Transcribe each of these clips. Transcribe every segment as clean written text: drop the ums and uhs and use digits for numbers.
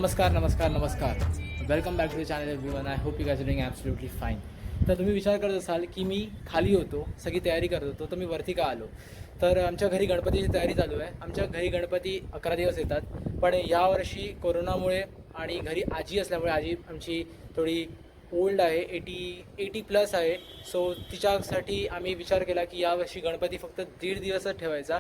नमस्कार. Welcome back to the channel everyone. I hope you guys are doing absolutely fine. तर तुम्ही विचार करत असाल की मी खाली होतो, सगळी तयारी करत होतो, तर मी वरती का आलो. तर आमच्या घरी गणपतीची तयारी चालू आहे. आमच्या घरी गणपती 11 दिवस येतात, पण यावर्षी कोरोनामुळे आणि घरी आजी असल्यामुळे, आजी आमची थोडी ओल्ड आहे, 80 प्लस आहे. सो तिच्यासाठी आम्ही विचार केला की यावर्षी गणपती फक्त 1.5 दिवसच ठेवायचा.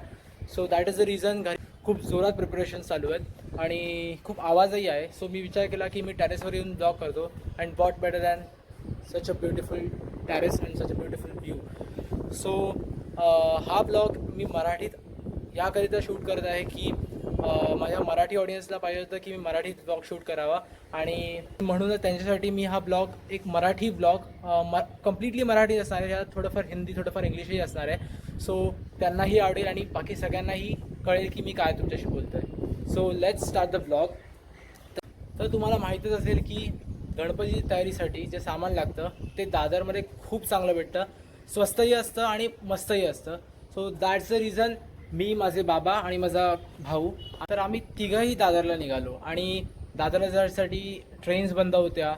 So that is the reason. घरी खूप जोरात प्रिपरेशन चालू आहेत आणि खूप आवाजही आहे. सो मी विचार केला की मी टेरेसवर येऊन ब्लॉग करतो. And what better than such a beautiful terrace and such a beautiful view. So हा ब्लॉग मी मराठीत याकरिता शूट करत आहे की माझ्या मराठी ऑडियन्सला पाहिजे होतं की मी मराठीत ब्लॉग शूट करावा, आणि म्हणूनच त्यांच्यासाठी मी हा ब्लॉग, एक मराठी ब्लॉग कम्प्लिटली मराठी असणार आहे. यात थोडंफार हिंदी, थोडंफार इंग्लिशही असणार आहे. सो त्यांनाही आवडेल आणि बाकी सगळ्यांनाही कळेल की मी काय तुमच्याशी बोलतो आहे. So let's start the blog. तर तुम्हाला माहीतच असेल की गणपती तयारीसाठी जे सामान लागतं ते दादरमध्ये खूप चांगलं भेटतं, स्वस्तही असतं आणि मस्तही असतं. सो दॅट्स द रिझन मी, माझे बाबा आणि माझा भाऊ, तर आम्ही तिघंही दादरला निघालो. आणि दादरला जाण्यासाठी ट्रेन्स बंद होत्या,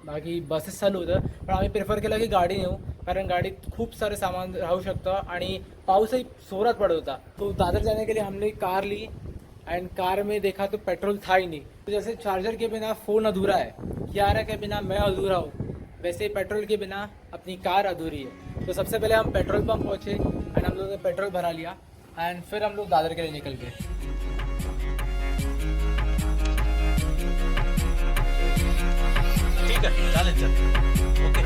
बाकी बसेस चालू होतं, पण आम्ही प्रेफर केला की गाडी नेऊ, कारण गाडीत खूप सारे सामान राहू शकतं आणि पाऊसही जोरात पडत होता. तो दादर जाने के लिए हमने कार ली एंड कार में देखा तो पेट्रोल था ही नहीं. तो जैसे चार्जर के बिना फ़ोन अधूरा है, कियारा के बिना मैं अधूरा हूँ, वैसे पेट्रोल के बिना अपनी कार अधूरी है. तो सबसे पहले हम पेट्रोल पंप पहुँचे एंड हम लोगों ने पेट्रोल भरा लिया एंड फिर हम लोग दादर के लिए निकल गए. ठीक आहे, चालेल चल. ओके.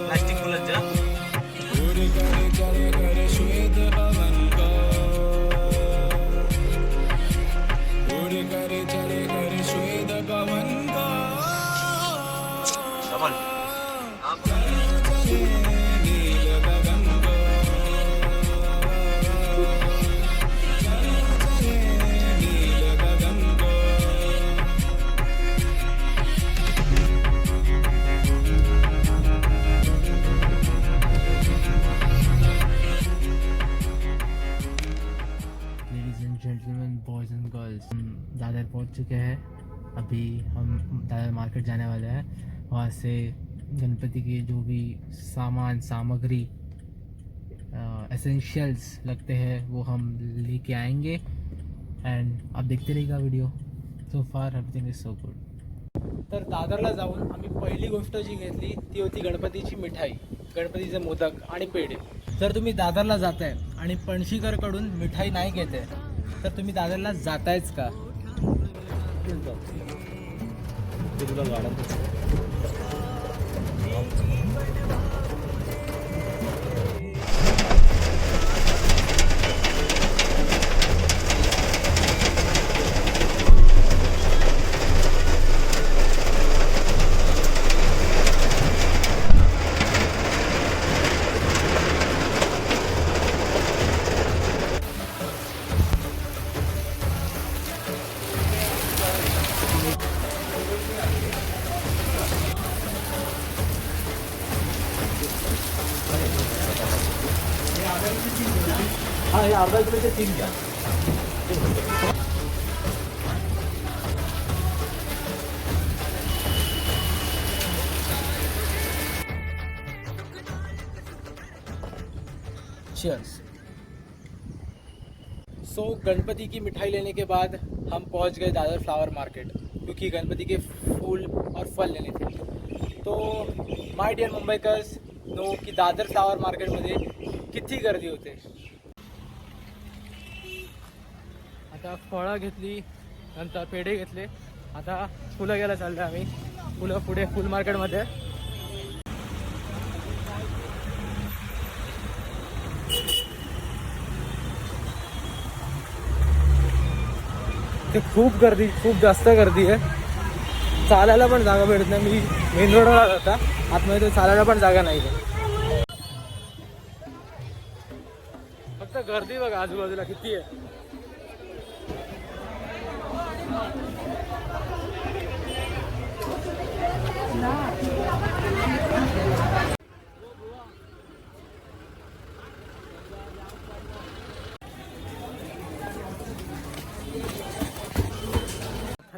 प्लास्टिक फुलं जा. Double. Ladies and gentlemen, boys and girls, हम दादर पहुंच चुके हैं. अभी हम दादर मार्केट जाने वाले हैं. वहाँ से गणपति के जो भी सामग्री एसेंशियल्स लगते हैं वो हम लेके आएंगे. एंड आप देखते रहिएगा वीडियो. सो फार एवरीथिंग इज सो गुड. तर दादरला जाऊन आम्ही पहिली गोष्ट जी घेतली ती होती गणपतीची मिठाई, गणपतीचे मोदक आणि पेढे. जर तुम्ही दादरला जाताय आणि पणशीकरकडून मिठाई नाही घेते तर तुम्ही दादरला जातायच का? तुला गाडन. हाँ, हे अर्धा किलोचे 3 घ्या. चीयर्स. सो गणपति की मिठाई लेने के बाद हम पहुंच गए दादर फ्लावर मार्केट, क्योंकि गणपति के फूल और फल लेने थे. तो माय डियर मुंबईकर्स नो की दादर फ्लावर मार्केटमध्ये किती गर्दी होते. आता फळं घेतली, नंतर पेढे घेतले, आता फुलं घ्यायला चाललो आम्ही. फुलं पुढे फुल मार्केटमध्ये. ते खूप गर्दी, खूप जास्त गर्दी आहे. चालायला पण जागा भेटत नाही. मी मेन रोडवर जाता, आतमध्ये तर चालायला पण जागा नाही. फक्त गर्दी बघा आजूबाजूला किती आहे.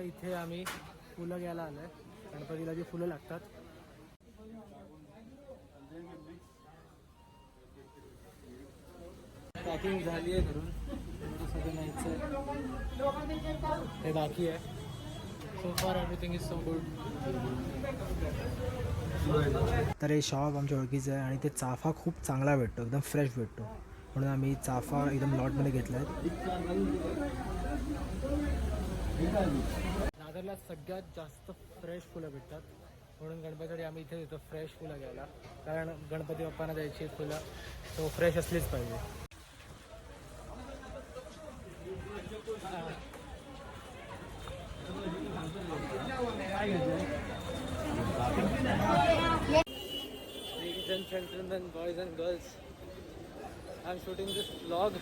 इथे आम्ही फुलं घ्यायला आलो आहे. गणपतीला जी फुलं लागतात. पॅकिंग झाली आहे घरून, सगळं न्यायचं हे बाकी आहे. सो फार एव्हरीथिंग इज सो गुड. तर हे शॉप आमच्या ओळखीचं आहे आणि ते चाफा खूप चांगला भेटतो, एकदम फ्रेश भेटतो, म्हणून आम्ही चाफा एकदम लॉटमध्ये घेतला आहे. दादरला सगळ्यात जास्त फ्रेश फुलं भेटतात, म्हणून गणपतीसाठी आम्ही इथे येतो फ्रेश फुलं घ्यायला, कारण गणपती बाप्पांना द्यायची फुलं तो फ्रेश असलीच पाहिजे. Ladies and gentlemen, boys and girls, I'm shooting this vlog.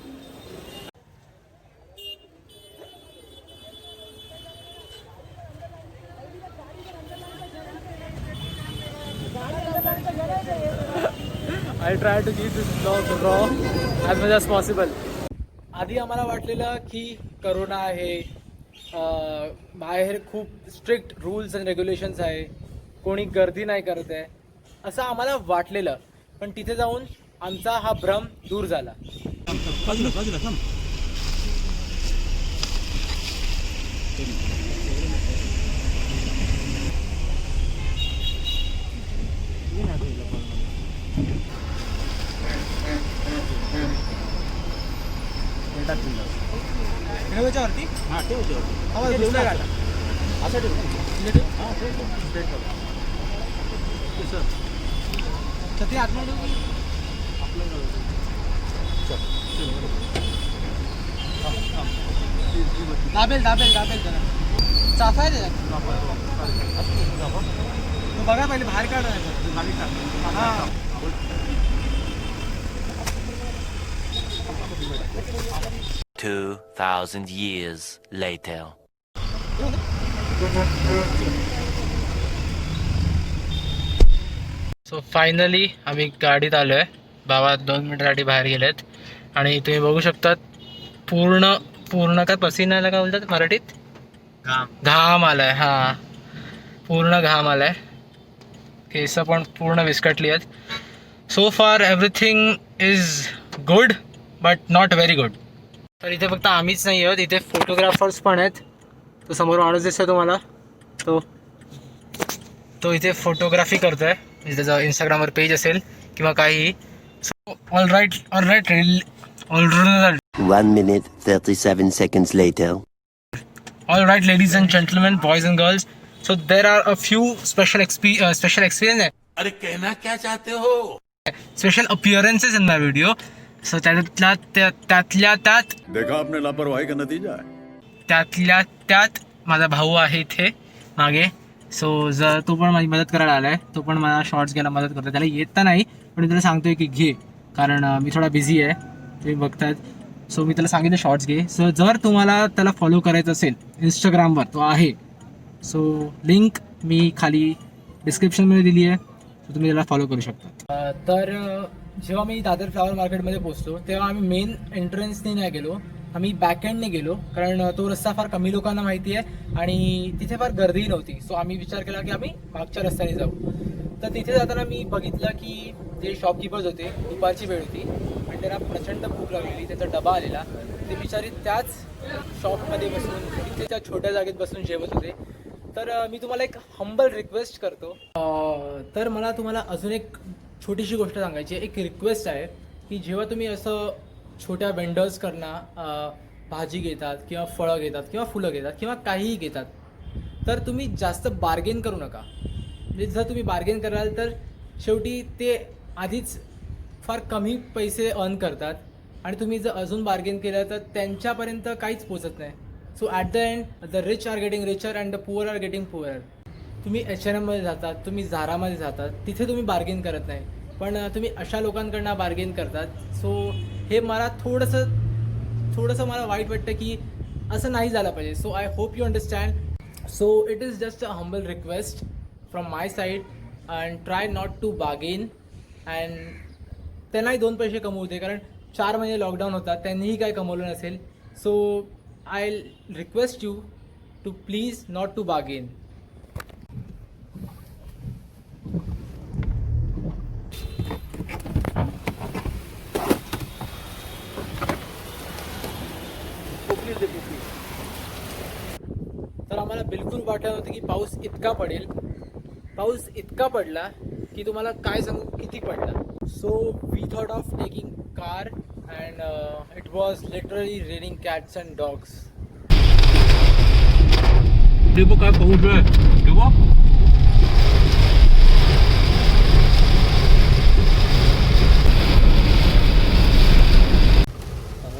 I try to keep this vlog raw as much as possible. आधी आम्हाला वाटलेलं की करोना आहे, बाहेर खूप स्ट्रिक्ट रूल्स अँड रेग्युलेशन्स आहे, कोणी गर्दी नाही करत आहे असं आम्हाला वाटलेलं, पण तिथे जाऊन आमचा हा भ्रम दूर झाला. ठेवायच्यावरती हां ठेवते असं ठेव. छत्री आतमध्ये दाबेल दाबेल दाबेल जरा चाफा आहे त्याच्यात. तू बघा पहिले बाहेर काढायचं. हां 2,000 years later. सो फायनली आम्ही गाडीत आलो आहे. बाबा 2 मिनिटासाठी बाहेर गेलेत आणि तुम्ही बघू शकतात पूर्ण पूर्ण काय पसीना आला, काय बोलतात मराठीत, घाम आलाय. हां पूर्ण घाम आलाय, केस पण पूर्ण विस्कटली आहेत. सो फार everything is good but not very good. तर इथे फक्त आम्हीच नाही आहोत, इथे फोटोग्राफर्स पण आहेत. तो समोर माणूस दिसतोय तुम्हाला, तो इथे फोटोग्राफी करतोय. त्याचं इंस्टाग्रामवर पेज असेल किंवा काही. So all right 1 minute 37 seconds later. All right, ladies and gentlemen, boys and girls. So there are a few special experience. अरे कहना क्या चाहते हो? Special appearances in my video. So त्यातल्या त्यात देखा आपने लापरवाही का नतीजा है. त्यातल्या त्यात माझा भाऊ आहे इथे मागे. सो जर तो पण माझी मदत करायला आलाय, तो पण मला शॉर्ट्स घ्यायला मदत करतो. त्याला येत नाही पण मी त्याला सांगतोय की घे, कारण मी थोडा बिझी आहे, तुम्ही बघतायत. सो मी त्याला सांगितलं शॉर्ट्स घे. सो जर तुम्हाला त्याला फॉलो करायचं असेल इंस्टाग्रामवर, तो आहे. सो लिंक मी खाली डिस्क्रिप्शनमध्ये दिली आहे, सो तुम्ही त्याला फॉलो करू शकता. तर जेव्हा मी दादर फ्लावर मार्केटमध्ये पोहोचलो तेव्हा आम्ही मेन एंट्रन्सने नाही गेलो, आम्ही बॅकएंडने गेलो, कारण तो रस्ता फार कमी लोकांना माहिती आहे आणि तिथे फार गर्दी नव्हती. सो आम्ही विचार केला की आम्ही मागच्या रस्त्याने जाऊ. तर तिथे जाताना मी बघितलं की जे शॉपकीपर्स होते, दुपारची वेळ होती आणि त्यांना प्रचंड भूक लागलेली. त्यांचा डबा आलेला, ते बिचारी त्याच शॉपमध्ये बसून तिथे त्या छोट्या जागेत बसून जेवत होते. तर मी तुम्हाला एक हंबल रिक्वेस्ट करतो. तर मला तुम्हाला अजून एक छोटीशी गोष्ट सांगायची आहे. एक रिक्वेस्ट आहे की जेव्हा तुम्ही असं छोट्या वेंडर्सकडनं भाजी घेतात किंवा फळं घेतात किंवा फुलं घेतात किंवा काहीही घेतात, तर तुम्ही जास्त बार्गेन करू नका. म्हणजे जर तुम्ही बार्गेन कराल तर शेवटी ते आधीच फार कमी पैसे अर्न करतात आणि तुम्ही जर अजून बार्गेन केलं तर त्यांच्यापर्यंत काहीच पोचत नाही. So at the end the rich are getting richer and the poor are getting poor. तुम्ही H&Mमध्ये जातात, तुम्ही झारामध्ये जातात, तिथे तुम्ही बार्गेन करत नाही, पण तुम्ही अशा लोकांकडनं बार्गेन करतात. सो हे मला थोडंसं मला वाईट वाटतं की असं नाही झालं पाहिजे. So I hope you understand. So it is just a humble request from my side and try not to bargain. And त्यांनाही 2 पैसे कमवू दे, कारण 4 महिने लॉकडाऊन होता, त्यांनीही काय कमवलं नसेल. So I request you to please, not to bargain. तर आम्हाला बिलकुल वाटलं नव्हतं की पाऊस इतका पडेल. पाऊस इतका पडला की तुम्हाला काय सांगू किती पडला. So we thought of taking car and it was literally raining cats and dogs. देखो काय पहुंच रहा है देखो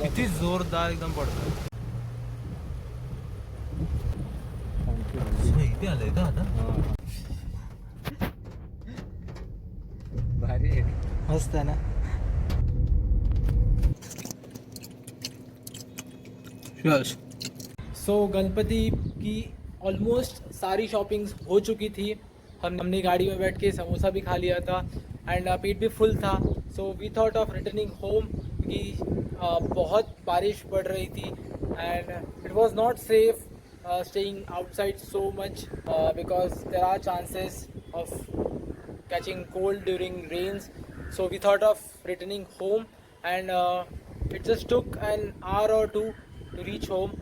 किती जोरदार एकदम पडतो. इथे आलंय का आता मस्त आहे ना. सो गणपति की ऑलमोस्ट सारी शॉपिंग्स हो चुकी थी. हमने गाड़ी में बैठ के समोसा भी खा लिया था एंड पेट भी फुल था. So we thought of returning home क्योंकि बहुत बारिश पड़ रही थी and it was not safe staying outside so much because there are chances of catching cold during rains. So we thought of returning home and it just took an hour or two to reach home.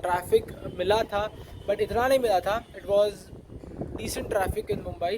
Traffic मिला था but इतना नहीं मिला था. It was decent traffic in Mumbai.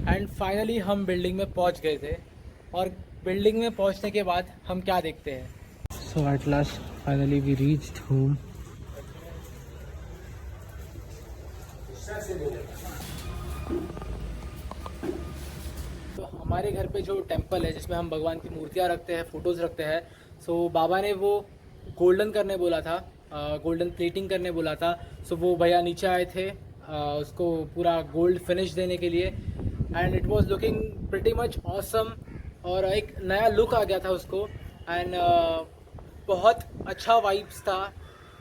And finally हम building में पहुंच गए थे और बिल्डिंग में पहुंचने के बाद हम क्या देखते हैं. So at last finally we reached home. तो हमारे घर पे जो टेंपल है जिसमें हम भगवान की मूर्तियाँ रखते हैं, फ़ोटोज़ रखते हैं. सो बाबा ने वो गोल्डन करने बोला था, गोल्डन प्लेटिंग करने बोला था. सो वो भैया नीचे आए थे उसको पूरा गोल्ड फिनिश देने के लिए एंड इट वाज लुकिंग प्रिटी मच ऑसम. और एक नया लुक आ गया था उसको एंड बहुत अच्छा वाइब्स था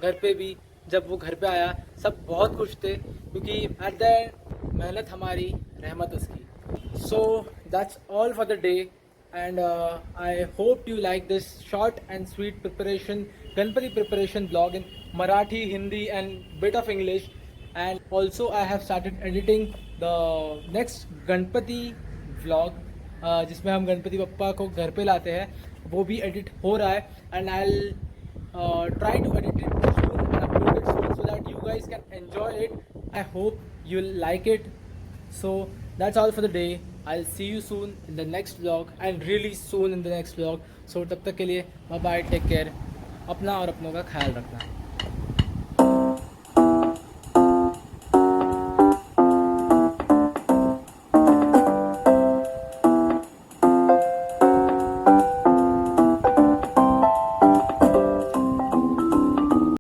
घर पे भी. जब वो घर पे आया सब बहुत खुश थे क्योंकि एट द एंड मेहनत हमारी, रहमत उसकी. So that's all for the day and I hope you like this short and sweet preparation Ganpati preparation vlog in Marathi, Hindi and bit of English. And also I have started editing the next Ganpati vlog जिसमें हम गणपति बप्पा को घर पे लाते हैं. वो भी edit हो रहा है and I'll try to edit it soon and upload it soon so that you guys can enjoy it. I hope you'll like it. So that's all for the day. I'll see you soon in the next vlog and really soon in the next vlog. So तब तक के लिए bye bye, take care. अपना और अपनों का ख्याल रखना.